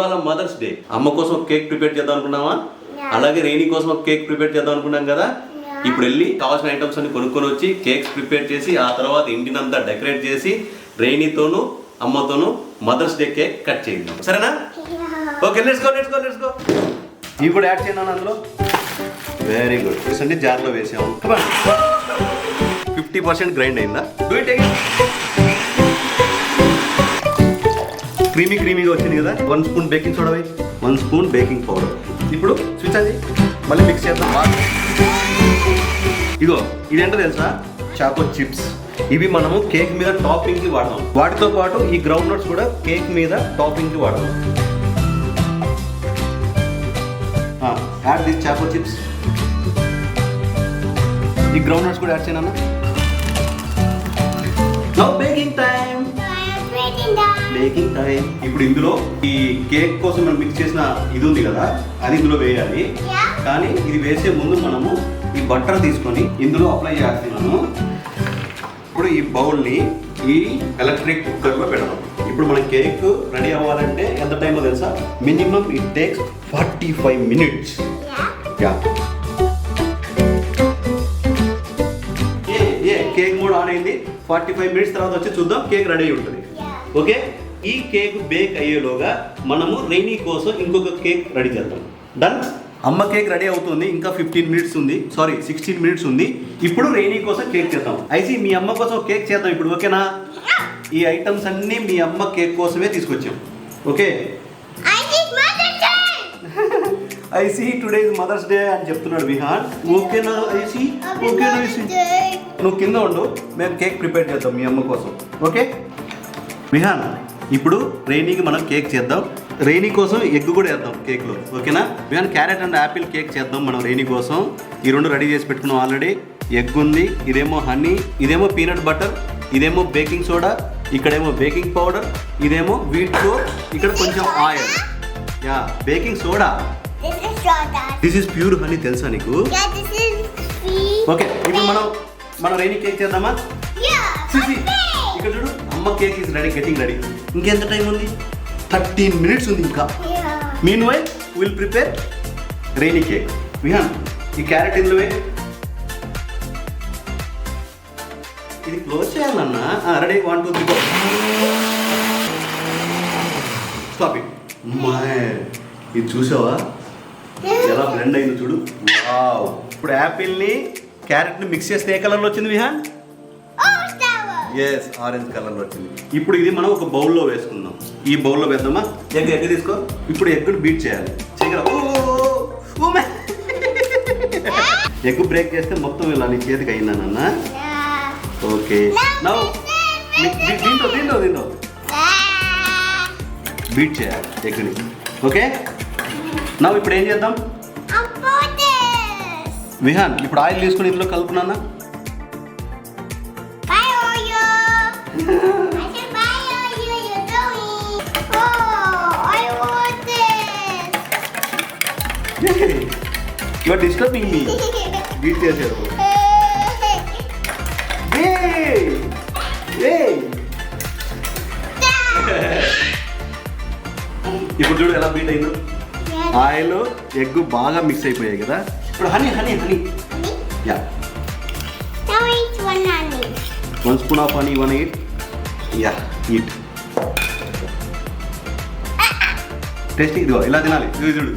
ఇవాళ mothers day. అమ్మ కోసం ఒక కేక్ ప్రిపేర్ చేద్దాం అనుకున్నావా? అలాగే రేణి కోసం ఒక కేక్ ప్రిపేర్ చేద్దాం అనుకున్నాం కదా. ఇప్పుడు వెళ్ళి కావాల్సిన ఐటమ్స్ అన్ని కొనుక్కొని వచ్చి కేక్స్ ప్రిపేర్ చేసి ఆ తర్వాత ఇంటినంతా డెకరేట్ చేసి రేణితోనూ అమ్మతోనూ మదర్స్ డే కేక్ కట్ చేద్దాం. సరేనా? Okay, let's go. ఇవి కూడా యాడ్ చేయను అందులో. Very good. అంటే జార్లో వేసాము. 50% గ్రైండ్ అయిందా? Do it again. క్రీమీగా వచ్చింది కదా. 1 స్పూన్ బేకింగ్ సోడా వేయి, 1 స్పూన్ బేకింగ్ పౌడర్. ఇప్పుడు స్విచ్ అది మళ్ళీ మిక్స్ చేద్దాం. ఇగో ఇదేంటో తెలుసా? Choco chips. ఇవి మనము కేక్ మీద టాపింగ్ కి వాడదాం. వాటితో పాటు ఈ గ్రౌండ్ నట్స్ కూడా కేక్ మీద టాపింగ్ కి వాడదాం. Add this choco chips. ఈ గ్రౌండ్ నట్స్ కూడా యాడ్ చేయనా? Now baking time. ఇప్పుడు ఇందులో ఈ కేక్ కోసం మనం మిక్స్ చేసిన ఇది ఉంది కదా, అది ఇందులో వేయాలి. కానీ ఇది వేసే ముందు మనము ఈ బటర్ తీసుకొని ఇందులో అప్లై చేస్తున్నాము. ఇప్పుడు ఈ బౌల్ని ఈ ఎలక్ట్రిక్ కుక్కర్లో పెడదాం. ఇప్పుడు మన కేక్ రెడీ అవ్వాలంటే ఎంత టైమో తెలుసా? Minimum it takes 45 minutes. Cake mode on అయింది. 45 minutes తర్వాత వచ్చి చూద్దాం. కేక్ రెడీ అయి ఉంటుంది. ఓకే, ఈ కేక్ బేక్ అయ్యేలోగా మనము రైనీ కోసం ఇంకొక కేక్ రెడీ చేద్దాం. డన్. అమ్మ కేక్ రెడీ అవుతుంది. ఇంకా 15 minutes ఉంది. సారీ, 16 minutes ఉంది. ఇప్పుడు రైనీ కోసం కేక్ చేద్దాం. అయితే మీ అమ్మ కోసం కేక్ చేద్దాం ఇప్పుడు. ఓకేనా? ఈ ఐటమ్స్ అన్నీ మీ అమ్మ కేక్ కోసమే తీసుకొచ్చాం. Okay, Icy today is Mother's Day అని చెప్తున్నాడు విహాన్. ఓకేనా ఐసీ? ఓకేనా ఐసీ? నువ్వు కింద ఉండు, మేము కేక్ ప్రిపేర్ చేద్దాం మీ అమ్మ కోసం. ఓకే విహాన్, ఇప్పుడు రైనీకి మనం కేక్ చేద్దాం. రైనీ కోసం ఎగ్ కూడా వేద్దాం కేక్లో. ఓకేనా Vihaan? Carrot and apple cake చేద్దాం మనం రైనీ కోసం. ఈ రెండు రెడీ చేసి పెట్టుకున్నాం ఆల్రెడీ. ఎగ్ ఉంది, ఇదేమో హనీ, ఇదేమో పీనట్ బటర్, ఇదేమో బేకింగ్ సోడా, ఇక్కడేమో బేకింగ్ పౌడర్, ఇదేమో వీట్ ఫ్లోర్, ఇక్కడ కొంచెం oil. Baking soda. This is pure honey. తెలుసా నీకు? ఓకే, ఇప్పుడు మనం రైనీ కేక్ చేద్దామా? ఇక్కడ చూడు, అమ్మ cake is ready, getting ready. ఇంకెంత టైం ఉంది? 13 minutes ఉంది ఇంకా. Meanwhile will prepare Rainy cake. Vihaan, ఈ క్యారెట్ ఇందులో ఇది క్లోజ్ చేయాలన్నా. Ready, 1 2 3 stop it. ఇది చూసావా ఎలా బ్లెండ్ అయింది చూడు. వావ్. ఇప్పుడు యాపిల్ని క్యారెట్ని మిక్స్ చేస్తే ఏ కలర్లో వచ్చింది విహాన్? ఎస్, ఆరెంజ్ కలర్లో వచ్చింది. ఇప్పుడు ఇది మనం ఒక బౌల్లో వేసుకుందాం. ఈ బౌల్లో వేద్దామా? ఎగ్ తీసుకో. ఇప్పుడు ఎగ్గును బీట్ చేయాలి. ఎగ్ బ్రేక్ చేస్తే మొత్తం ఇలా నీ చేతికి అయిందన్న. ఓకే, దీంట్లో బీట్ చేయాలి ఎగ్ని. ఓకే, నా ఇప్పుడు ఏం చేద్దాం విహాన్? ఇప్పుడు ఆయిల్ తీసుకుని ఇందులో కలుపునా? You are disturbing me. Beat చేశారు. ఇప్పుడు చూడు ఎలా బీట్ అయిందో. ఆయిల్ ఎగ్ బాగా మిక్స్ అయిపోయాయి కదా. ఇప్పుడు honey. Yeah, 1 spoon of honey. 1 eat. Yeah, eat. Tasty. ఇదిగో ఇలా తినాలి. ఇది చూడు,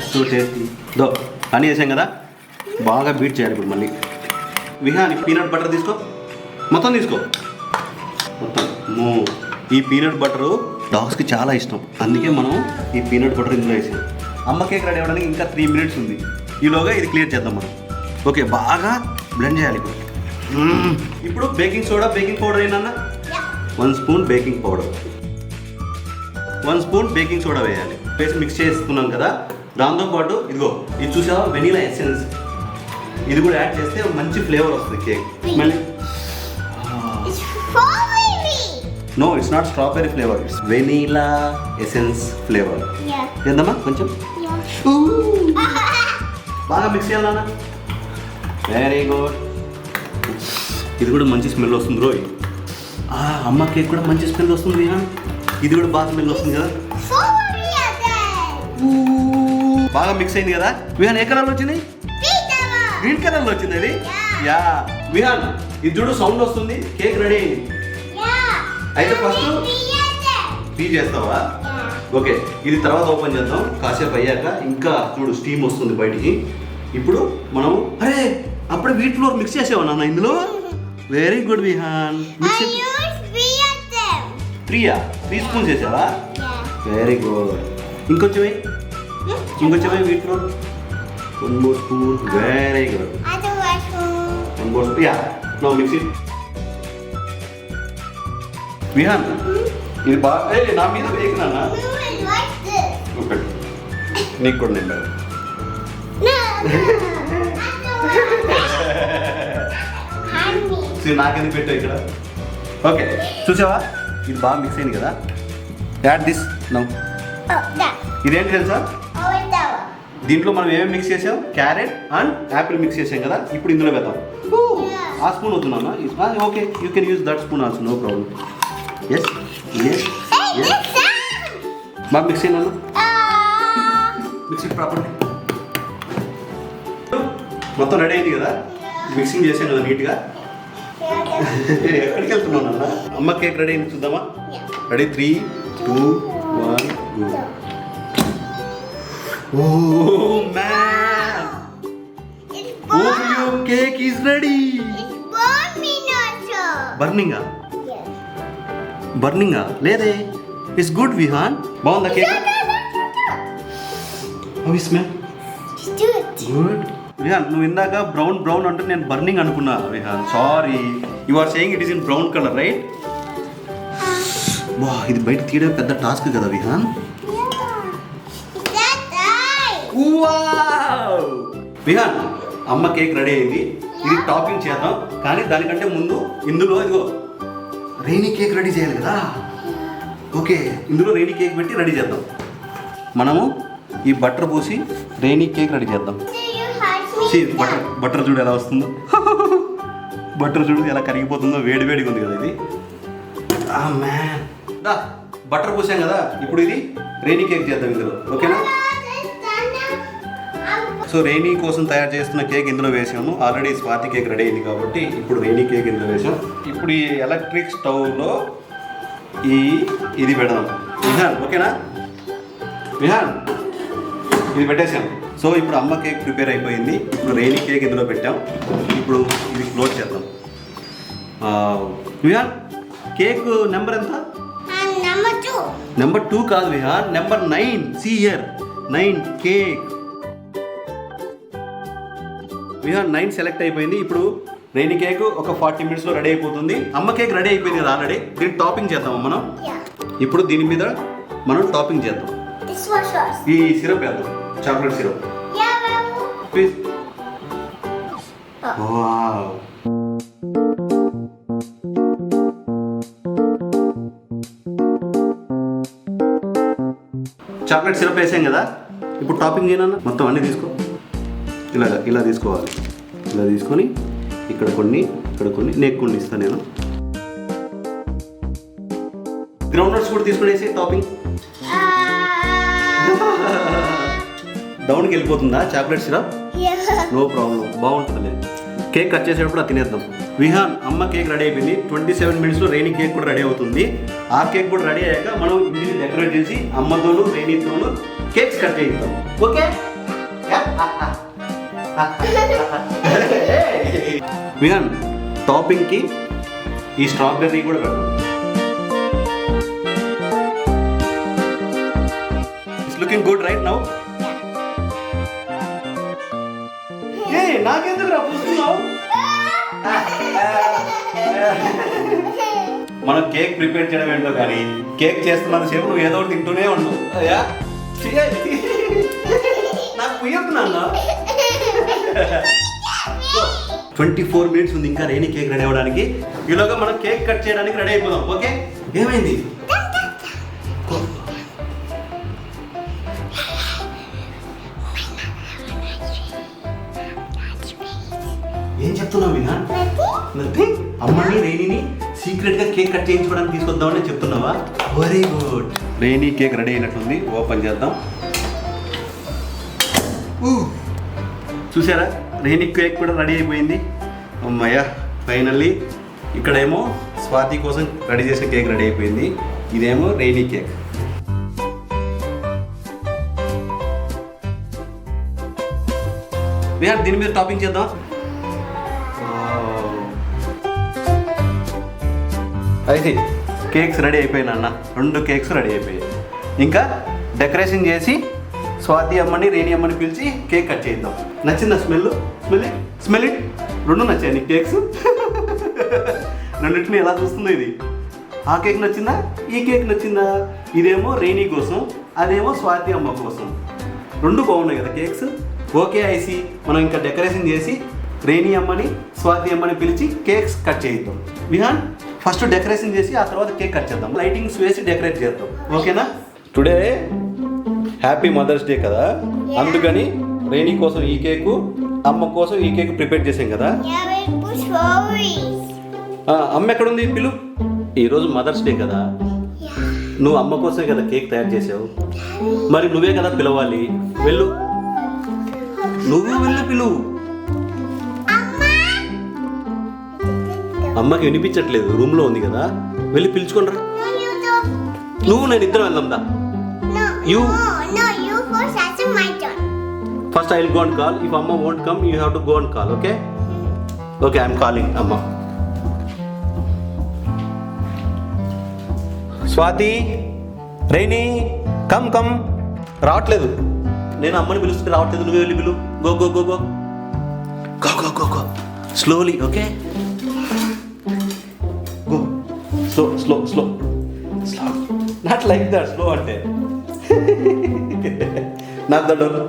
సో టేస్టీ. దో హనీ వేసాం కదా, బాగా బీట్ చేయాలి ఇప్పుడు మళ్ళీ. విహాన్, పీనట్ బటర్ తీసుకో. మొత్తం తీసుకో. ఈ పీనట్ బటరు డాగ్స్కి చాలా ఇష్టం. అందుకే మనం ఈ పీనట్ బటర్ ఇందులో వేసాం. అమ్మ కేక్ రెడీ అవ్వడానికి ఇంకా 3 minutes ఉంది. ఈలోగా ఇది క్లియర్ చేద్దాం మనం. ఓకే, బాగా బ్లెండ్ చేయాలి ఇప్పుడు. ఇప్పుడు బేకింగ్ సోడా, బేకింగ్ పౌడర్ ఏంటన్నా? 1 spoon baking powder, 1 spoon baking soda వేయాలి. వేసి మిక్స్ చేసుకున్నాం కదా. దాంతోపాటు ఇదిగో ఇది చూసావా, వెనీలా ఎసెన్స్. ఇది కూడా యాడ్ చేస్తే మంచి ఫ్లేవర్ వస్తుంది కేక్. మళ్ళీ no, it's not strawberry flavour, it's vanilla essence flavour. చేద్దామా కొంచెం? బాగా మిక్స్ చేయాలన్నా. Very good. ఇది కూడా మంచి స్మెల్ వస్తుంది రోయ్. అమ్మ కేక్ కూడా మంచి స్మెల్ వస్తుంది విహాన్. ఇది కూడా బాగా స్మెల్ వస్తుంది కదా. బాగా మిక్స్ అయింది కదా విహాన్. ఏ కలర్లో వచ్చింది? గ్రీన్ కలర్లో వచ్చింది అది. యా విహాన్ ఇది చూడు సౌండ్ వస్తుంది. కేక్ రెడీ అయింది. అయితే ఫస్ట్ ఫ్రీ చేస్తావా? ఓకే ఇది తర్వాత ఓపెన్ చేద్దాం కాసేపు అయ్యాక. ఇంకా చూడు స్టీమ్ వస్తుంది బయటికి. ఇప్పుడు మనం అరే అప్పుడే వీట్ ఫ్లోర్ మిక్స్ చేసావా నాన్న ఇందులో? Very good Vihan. Mix 3 spoons వేసావా? Very good. ఇంకొంచెం wheat flour 1 more spoon. Very good. 1 more spoon. Yeah. Now mix it. Vihan ఇది బాగా నా మీద వేయకు నాన్న. ఓకే నీకు కూడా నేను నాకెందుకు పెట్టావు ఇక్కడ? ఓకే చూసావా ఇది బాగా మిక్స్ అయింది కదా. Add this now. ఇదేంటి తెలుసా? దీంట్లో మనం ఏమేమి మిక్స్ చేసాం? క్యారెట్ అండ్ యాపిల్ మిక్స్ చేసాం కదా. ఇప్పుడు ఇందులో పెడతాం. ఆ స్పూన్ వద్దున్నా. Okay you can use that spoon also, no problem. Yes yes బాగా మిక్స్ అయినా మిక్స్ ఇట్ ప్రాపర్లీ. మొత్తం రెడీ అయింది కదా. మిక్సింగ్ చేసాం కదా నీట్గా. ఎక్కడికి వెళ్తున్నావు నాన్న? అమ్మ కేక్ రెడీ అయింది చూద్దామా? Ready 3, 2, 1 go. Oh man! Oreo cake is ready. Burning-a? Burning-a? లేదే. It's good Vihan. బాగుందా cake? How is smell? Good. Vihan నువ్వు ఇందాక బ్రౌన్ అంటే నేను బర్నింగ్ అనుకున్నా Vihan. Sorry. You are saying it is in brown colour right? వా ఇది బయట తీయడం పెద్ద టాస్క్ కదా విహాన్. విహాన్ అమ్మ కేక్ రెడీ అయింది. ఇది టాపింగ్ చేద్దాం కానీ దానికంటే ముందు ఇందులో ఇదిగో రెయినీ కేక్ రెడీ చేయాలి కదా. ఓకే ఇందులో రెయినీ కేక్ పెట్టి రెడీ చేద్దాం. మనము ఈ బటర్ పూసి రెయినీ కేక్ రెడీ చేద్దాం. బటర్ చూడు ఎలా వస్తుందో. బటర్ చూడు ఎలా కరిగిపోతుందో. వేడిగా ఉంది కదా ఇది. మ్యాన్ బటర్ పూసాం కదా. ఇప్పుడు ఇది రెయినీ కేక్ చేద్దాం ఇందులో. ఓకేనా? సో రెయినీ కోసం తయారు చేస్తున్న కేక్ ఇందులో వేసాము. ఆల్రెడీ స్వాతి కేక్ రెడీ అయింది కాబట్టి ఇప్పుడు రెయినీ కేక్ ఇందులో వేసాం. ఇప్పుడు ఈ ఎలక్ట్రిక్ స్టవ్లో ఇది పెడదాం విహాన్. ఓకేనా విహాన్? ఇది పెట్టేసాం. సో ఇప్పుడు అమ్మ కేక్ ప్రిపేర్ అయిపోయింది. ఇప్పుడు రెయినీ కేక్ ఇందులో పెట్టాం. ఇప్పుడు ఇది క్లోజ్ చేద్దాం. విహాన్ కేక్ నెంబర్ ఎంత? నెంబర్ 2 కాదు Vihaan, number 9. See here 9 cake. Vihaan 9 select అయిపోయింది. ఇప్పుడు రెయినీ కేక్ ఒక 40 మినిట్స్లో రెడీ అయిపోతుంది. అమ్మ కేక్ రెడీ అయిపోయింది కదా ఆల్రెడీ. దీన్ని టాపింగ్ చేద్దాం మనం. ఇప్పుడు దీని మీద మనం టాపింగ్ చేద్దాం. ఈ సిరప్ వేద్దాం, chocolate syrup. Please. Wow chocolate syrup వేసాం కదా. ఇప్పుడు టాపింగ్ చేయనన్నా మొత్తం అన్నీ తీసుకో. ఇలా తీసుకోవాలి. ఇలా తీసుకొని ఇక్కడ కొన్ని నేను కొన్ని ఇస్తాను. నేను గ్రౌండ్ నట్స్ కూడా తీసుకుని వేసి టాపింగ్. డౌన్కి వెళ్ళిపోతుందా చాక్లెట్ సిరప్? నో ప్రాబ్లం, బాగుంటుంది. కేక్ కట్ చేసేటప్పుడు అది తినేద్దాం. విహాన్ అమ్మ కేక్ రెడీ అయిపోయింది. 27 మినిట్స్లో రెయినీ కేక్ కూడా రెడీ అవుతుంది. ఆ కేక్ కూడా రెడీ అయ్యాక మనం ఇంటిని డెకరేట్ చేసి అమ్మతోనూ రెయినీతోనూ కేక్స్ కట్ చేయిస్తాం. ఓకే విహాన్ టాపింగ్కి ఈ స్ట్రాబెర్రీ కూడా పెడతాం. It's looking good right now. నాకెందుకు రా పూస్తున్నావు? మనం కేక్ ప్రిపేర్ చేయడం ఏంటో కానీ కేక్ చేస్తున్నంత సేపు నువ్వు ఏదో ఒకటి తింటూనే ఉండవు. నాకు పుయ్యకున్నా. 24 మినిట్స్ ఉంది ఇంకా రెయినీ కేక్ రెడీ అవ్వడానికి. ఈలోగా మనం కేక్ కట్ చేయడానికి రెడీ అయిపోదాం. ఓకే ఏమైంది? ఏం చెప్తున్నావు విహాన్? నథింగ్. అమ్మని రెయినీని సీక్రెట్గా కేక్ కట్ చేయించుకోవడానికి తీసుకొద్దామని చెప్తున్నావా? Very good. Rainy cake ready అయినట్టుంది, ఓపెన్ చేద్దాం. చూసారా, రెయినీ కేక్ కూడా రెడీ అయిపోయింది. అమ్మయ్య, ఫైనల్లీ. ఇక్కడేమో స్వాతి కోసం రెడీ చేసిన కేక్ రెడీ అయిపోయింది. ఇదేమో రెయినీ కేక్. విహార్, దీని మీద టాపింగ్ చేద్దాం. అయితే కేక్స్ రెడీ అయిపోయినా అన్న, 2 కేక్స్ రెడీ అయిపోయాయి. ఇంకా డెకరేషన్ చేసి స్వాతి అమ్మని రెయినీ అమ్మని పిలిచి కేక్ కట్ చేద్దాం. నచ్చిందా? Smell it. 2 నచ్చాయి నీకు కేక్స్? రెండింటిని ఎలా చూస్తుందో ఇది. ఆ కేక్ నచ్చిందా? ఈ కేక్ నచ్చిందా? ఇదేమో రెయినీ కోసం, అదేమో స్వాతి అమ్మ కోసం. 2 బాగున్నాయి కదా కేక్స్. ఓకే ఐసి, మనం ఇంకా డెకరేషన్ చేసి రెయినీ అమ్మని స్వాతి అమ్మని పిలిచి కేక్స్ కట్ చేయిద్దాం. విహాన్, ఫస్ట్ డెకరేషన్ చేసి ఆ తర్వాత కేక్ కట్ చేద్దాం. లైటింగ్స్ వేసి డెకరేట్ చేద్దాం, ఓకేనా? టుడే హ్యాపీ మదర్స్ డే కదా, అందుకని రెయినీ కోసం ఈ కేకు, అమ్మ కోసం ఈ కేక్ ప్రిపేర్ చేసాం కదా. అమ్మ ఎక్కడుంది? పిలు. ఈరోజు మదర్స్ డే కదా, నువ్వు అమ్మ కోసమే కదా కేక్ తయారు చేసావు, మరి నువ్వే కదా పిలవాలి. వెళ్ళు, నువ్వు వెళ్ళు, పిలువు. అమ్మకి వినిపించట్లేదు, రూమ్లో ఉంది కదా, వెళ్ళి పిలుచుకోండి రా. నువ్వు నేను ఇద్దరం వెళ్దాందా? You first I will go and call. If అమ్మ won't come, you have to go and call. Okay okay, I'm calling అమ్మ. Swathi, Rainy, come come. రావట్లేదు. నేను అమ్మని పిలుస్తుంటే రావట్లేదు, నువ్వే వెళ్ళి పిలు. Go go go go go go go go slowly. Okay, go. Slow slow slow slow, not like that. Slow అంటే నాకు దొడ్డు.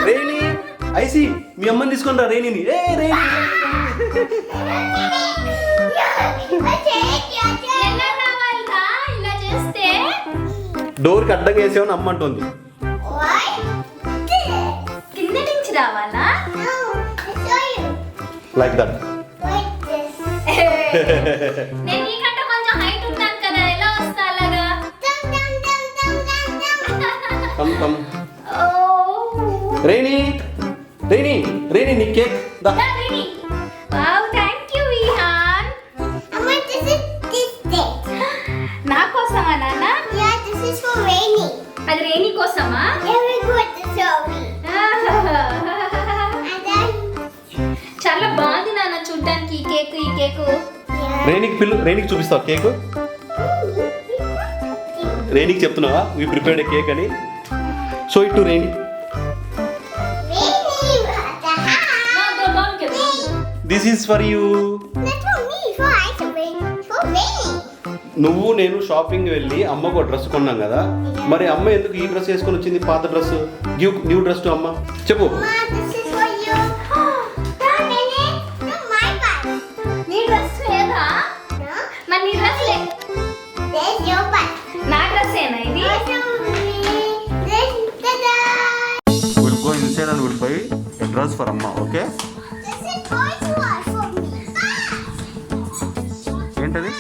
రెయినీ, ఐసి, మీ అమ్మని తీసుకొని రా రెయినీని. ఏ రెయినీ, డోర్కి అడ్డంగా వేసామని అమ్మ అంటుంది. కింద నుంచి రావాలా? Like that. నేను నీకంటే కొంచెం హైట్ ఉంటాను కదా, ఎలా వస్తా అలాగా? Come come. Rainy, Rainy, Rainy, నీ కేక్ దా. Wow, thank you Vihan. నా కోసమా నాన్న? అది రెయినీ కోసమా? చాలా బాగుంది నాన్న చూడ్డానికి ఈ కేకు. రెయినీకి పిల్లు, రెయినీకి చూపిస్తావు కేక్? రెయినీకి చెప్తున్నావా వీ ప్రిపేర్డ్ కేక్ అని? Show it to rainy. This is for you. నువ్వు నేను షాపింగ్ వెళ్ళి అమ్మకు డ్రెస్ కొన్నాం కదా, మరి అమ్మ ఎందుకు ఈ డ్రెస్ వేసుకొని వచ్చింది? పాత dress. Give new dress to అమ్మ. చెప్పు. నీ డ్రెస్ లేదా? మరి నీ డ్రెస్ లే. నా డ్రెస్ ఏనా ఇది? We'll go inside and we'll buy a dress for అమ్మ, ఓకే? ఏంటది?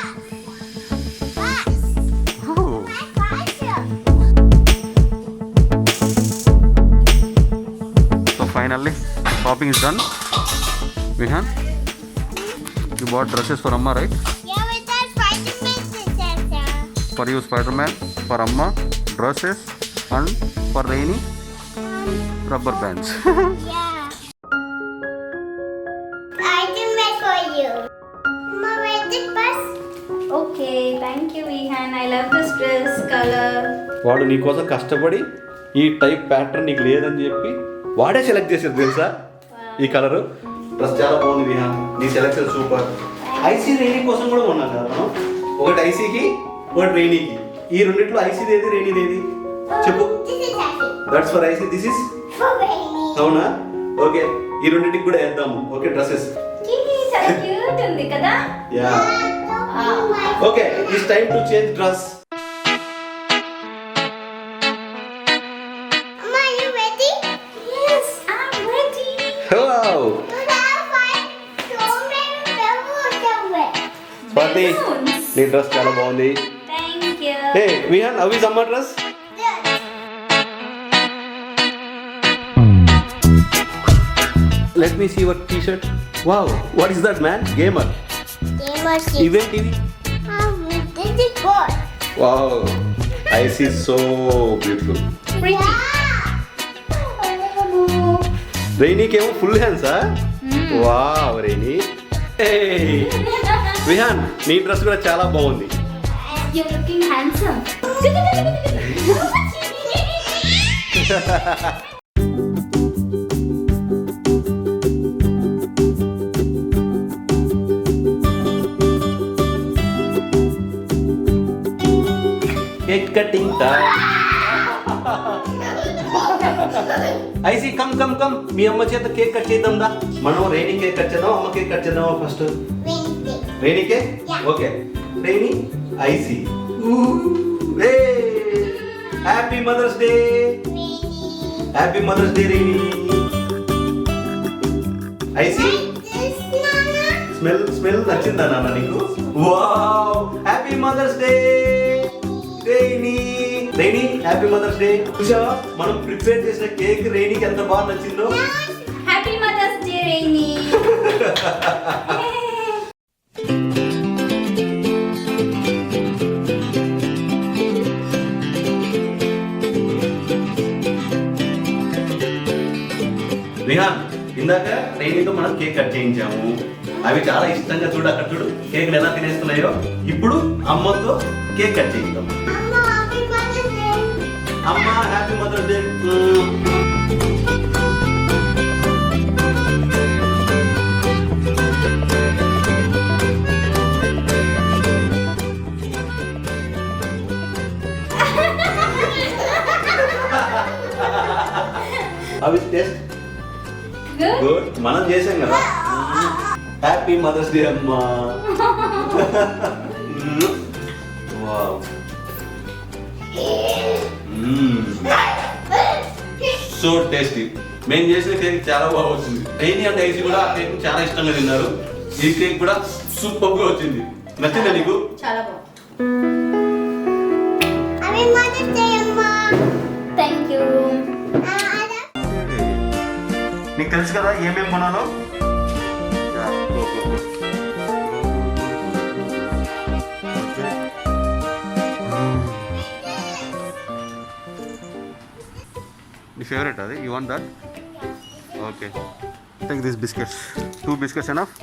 So finally shopping is done. Vihan, you bought dresses for Amma, right? Yeah, but that's Spider-Man. For you Spider-Man, for Amma dresses, and for Rainy rubber bands. Yeah. Spider-Man for you. Mama, where's the bus? Okay, thank you Vihaan. I love this dress colour. వాడు నీ కోసం కష్టపడి ఈ type pattern నీకు లేదని చెప్పి వాడే select చేసేది తెలుసా? ఈ కలర్ డ్రెస్ చాలా బాగుంది విహాన్, నీ సెలెక్షన్ సూపర్. ఐసీ రెయినీ కోసం కూడా ఉన్నాను కదా మనం. ఒకటి ఐసీకి, ఒకటి రెయినీకి. ఈ రెండిట్లో ఐసీది ఏది, రెయినీది ఏది చెప్పు? This is happy. That's for Icy, this is For rainy. అవునా? ఓకే, ఈ రెండింటికి కూడా వేద్దాము. Okay, dresses. చాలా క్యూట్ ఉంది కదా? Yeah. Okay, it's time to change dress. Mama, are you ready? Yes. Swathi నీ డ్రెస్ చాలా బాగుంది. Thank you. Hey Vihaan, how is అమ్మ dress? Let me see your t-shirt. Wow, what is that, man? Gamer. Event TV. This is good. Wow, I see so beautiful. Pretty. Rainy కేమో full హ్యాండ్సా? Wow Rainy. Vihan, నీ dress కూడా చాలా బాగుంది. You're looking handsome. Cake cutting time. I see come come come, మీ అమ్మ చేత cake cut చేద్దాం దా. మనం రైనీ కేక్ కట్ చేద్దాం, అమ్మ కేక్ కట్ చేద్దామా first? Wednesday. Rainy cake? Yeah. Okay. Rainy, Icy. Happy Mother's Day. Happy Mother's Day Rainy. Icy, This Nana. Smell నచ్చిందా నాన్న నీకు? Wow, happy Mother's Day Rainy. Rainy, happy Mother's Day. చూసా మనం prepare చేసిన cake రైనీకి ఎంత బాగా నచ్చిందో. Happy Mother's Day, Rainy. Vihaan, ఇందాక రైనీతో మనం కేక్ కట్ చేయించాము. అవి చాలా ఇష్టంగా చూడు, అక్కడ చూడు కేక్ ఎలా తినేస్తున్నాయో. ఇప్పుడు అమ్మతో కేక్ కట్ చేయిద్దాం. Mama, happy Mother's Day. అమ్మ హ్యాపీ మదర్స్ డే. అవి టేస్ట్ Good. గుడ్. మనం చేసాం కదా. హ్యాపీ మదర్స్ డే అమ్మా. వావ్. So tasty. మేము చేసిన కేక్ చాలా బాగా వచ్చింది. రైనీ అండ్ ఐసీ కూడా ఆ కేక్ చాలా ఇష్టంగా తిన్నారు. ఈ కేక్ కూడా సూపర్ గా వచ్చింది. నచ్చిందా నీకు? చాలా బాగుంది. Happy Mother's Day, Amma. Thank you. నీకు తెలుసు కదా ఏమేమి కొనాలో. నీ ఫేవరెట్ అది? You want that? Okay. Take this biscuits. 2 biscuits enough?